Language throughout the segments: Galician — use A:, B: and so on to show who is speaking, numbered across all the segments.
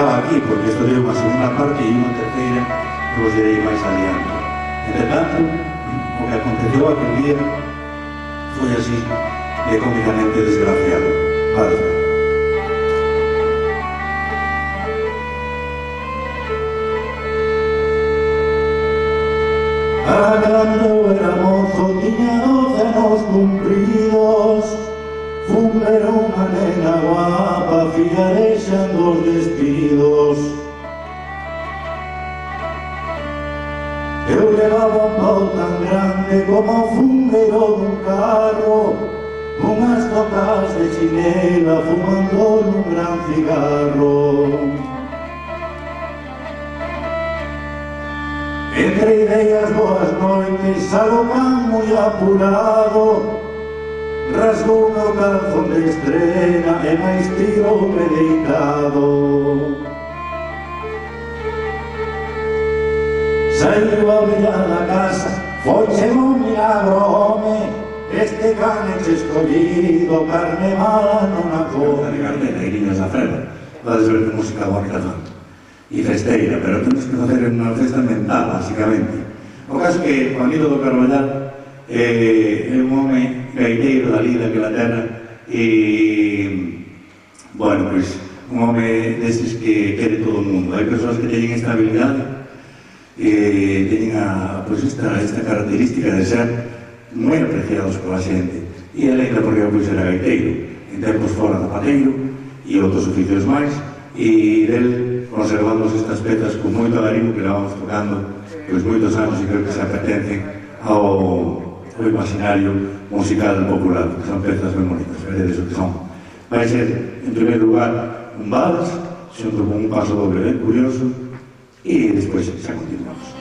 A: paraba aquí, porque isto deu unha segunda parte e unha terceira que vos direi máis adiante. Entre tanto, o que aconteceu aquel día foi así de cómicamente desgraciado. Padre. Cando era mozo tiña 12 anos cumpridos, fun ver unha nena guapa fiarexando os vestidos. Eu levaba un pau tan grande como o fundeiro dun carro, unhas tocas de chinela fumando nun gran cigarro. Entre ideas boas noites, algo can moi apurado, rasgou o meu calzón de estrena e máis tiroume deitado. Saiu a bella da casa, foiche un milagro, home, este can é escollido, carne mala non a come. Carne negriñas da frena, vades ver que música bonita fan. E festeira, pero temos que facer unha festa mental, basicamente. O caso que Juanito do Carballal é un home gaiteiro dali daquela terra e, bueno, pois, un home destes que quere todo o mundo. Hai persoas que teñen esta habilidade e teñen esta característica de ser moi apreciados pola xente. E ele ainda porque pois era gaiteiro, en tempos fora zapateiro e outros oficios máis, e del conservamos estas pezas con moito agarimo que levamos tocando pois moitos anos e creo que se pertencen ao imaginario musical popular, que son pezas moi bonitas, veredes o que son. Vai ser, en primer lugar, un vals, xunto con un paso doble ben curioso, e despois xa continuamos.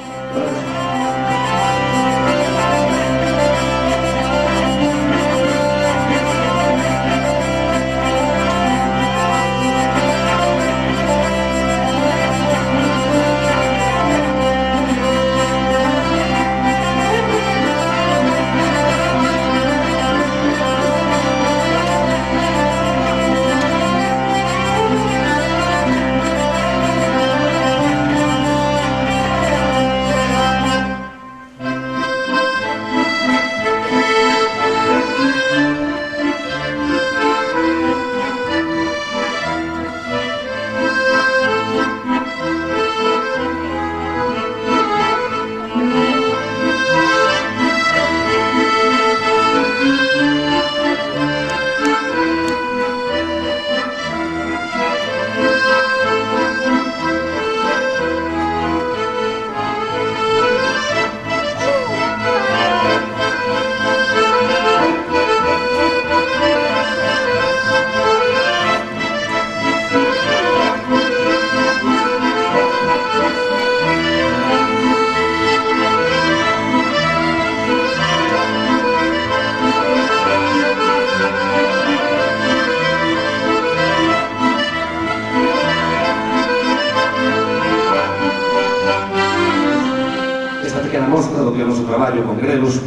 A: Con grelos,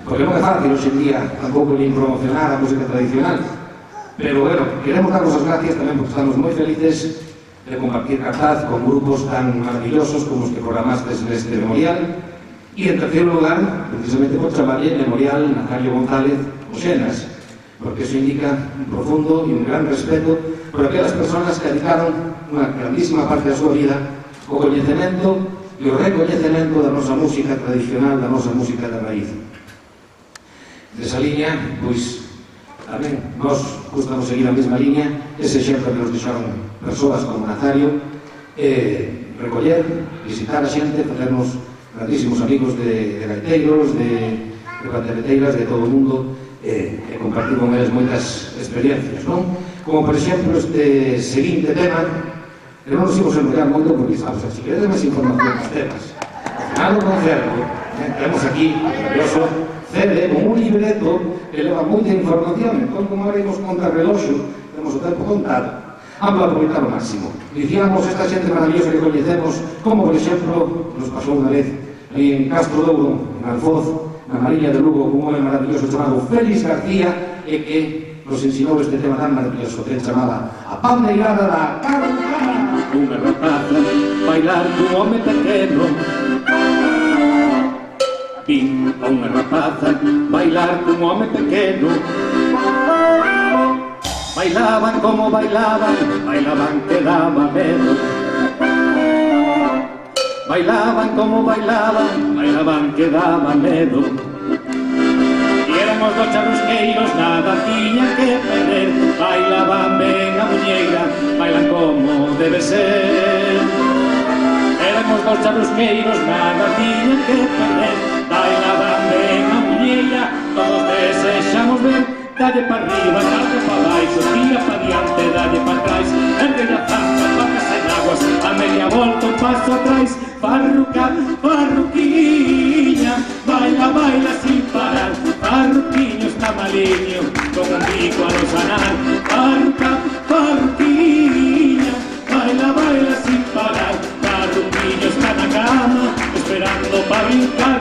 A: porque non é fácil hoxe en día tampouco nin promocionar a música tradicional, pero bueno, queremos daros as gracias tamén porque estamos moi felices de compartir cartaz con grupos tan maravillosos como os que programastes neste memorial e en terceiro lugar, precisamente por chamarlle Memorial Nazario González Oxenas, porque iso indica un profundo e un gran respeto por aquelas persoas que dedicaron unha grandísima parte da súa vida ao coñecemento e o recoñecemento da nosa música tradicional, da nosa música de raíz. Desa liña, pois, tamén nós gustamos seguir a mesma liña, ese exemplo que nos deixaron persoas como Nazario, recoller, visitar a xente, facernos grandísimos amigos de gaiteiros, de pandereteiras, de todo o mundo, e compartir con eles moitas experiencias, non? Como, por exemplo, este seguinte tema, que non nos imos enrollar moito porque, sabes, se queredes máis información dos temas, ao final do concerto, temos aquí, maravilloso, CD, con un libreto que leva moita información, entón, como ahora imos contra reloxo, temos o tempo contado, vamos a aproveitar o máximo. Dicíamos esta xente maravillosa que coñecemos, como, por exemplo, nos pasou unha vez aí en Castro Douro, en Alfoz, na Mariña de Lugo, un home maravilloso chamado Félix García, e que nos ensinou este tema tan maravilloso que ele chamaba A Pandeirada da Carne.
B: bailar cun home pequeno. Vin a unha rapaza bailar cun home pequeno. Bailaban como bailaban, bailaban que daba medo. Bailaban como bailaban, bailaban que daba medo. E eran os dos charrusqueiros, nada tiñan que perder. Bailaban ben a muñeira, bailan como debe ser. Eran os dos charrusqueiros, nada tiñan que perder. Bailaban ben a muñeira, todos desexamos ver. Dalle pa arriba, dalle pa baixo, tira pa diante, dalle pa atrás. Ergue a zanca, vacas en aguas, a media volta un paso atrás. Farruca, farruquiña, baila, baila sin parar. Farruquiño está maliño, con un bico a lo sanar. Farruca, farruquiña, baila, baila sin parar. Farruquiño está na cama, esperando pa brincar.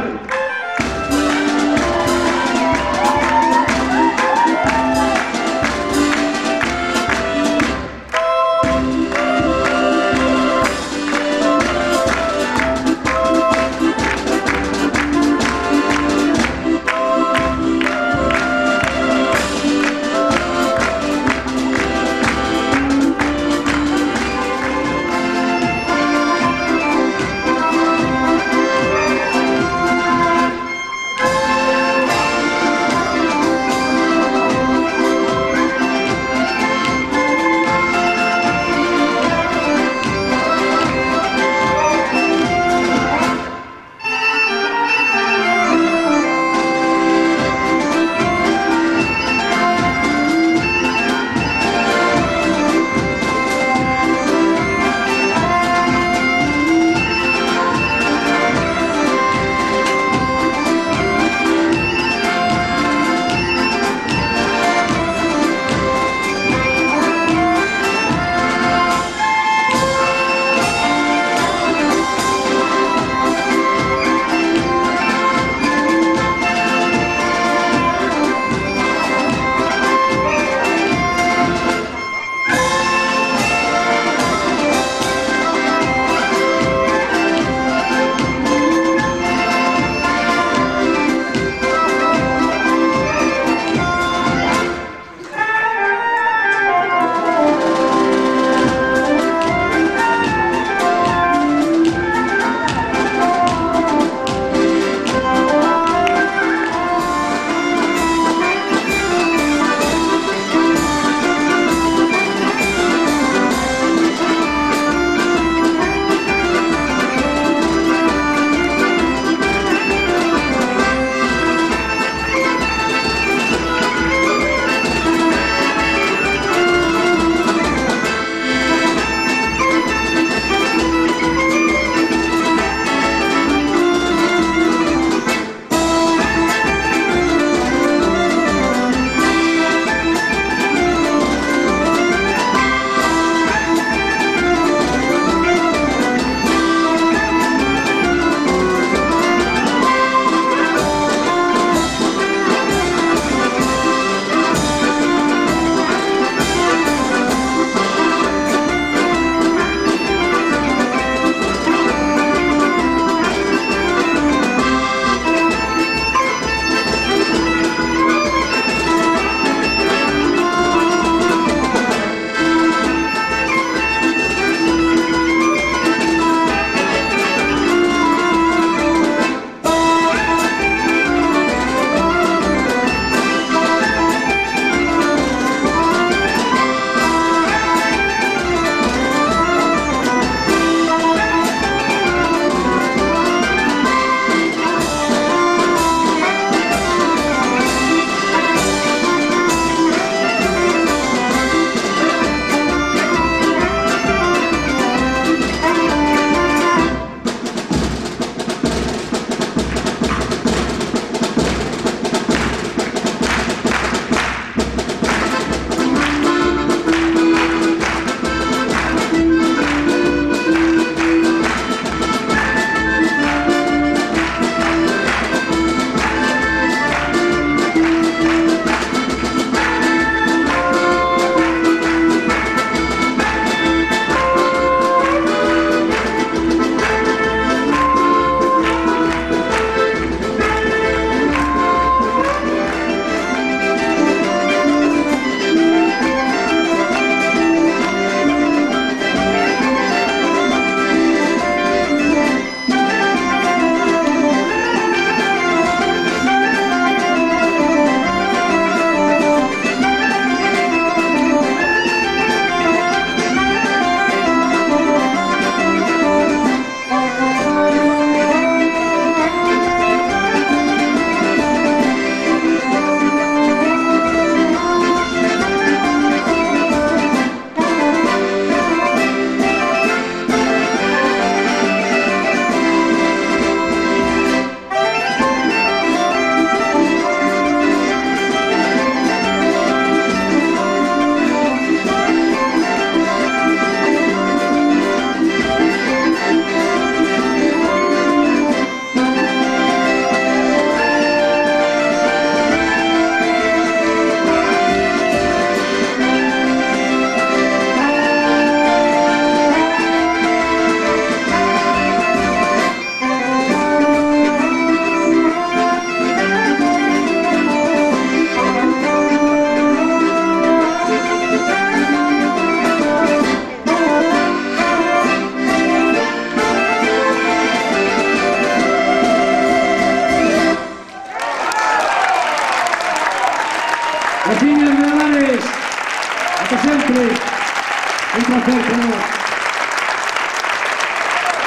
C: placer, señor.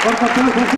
C: Corta aplausos.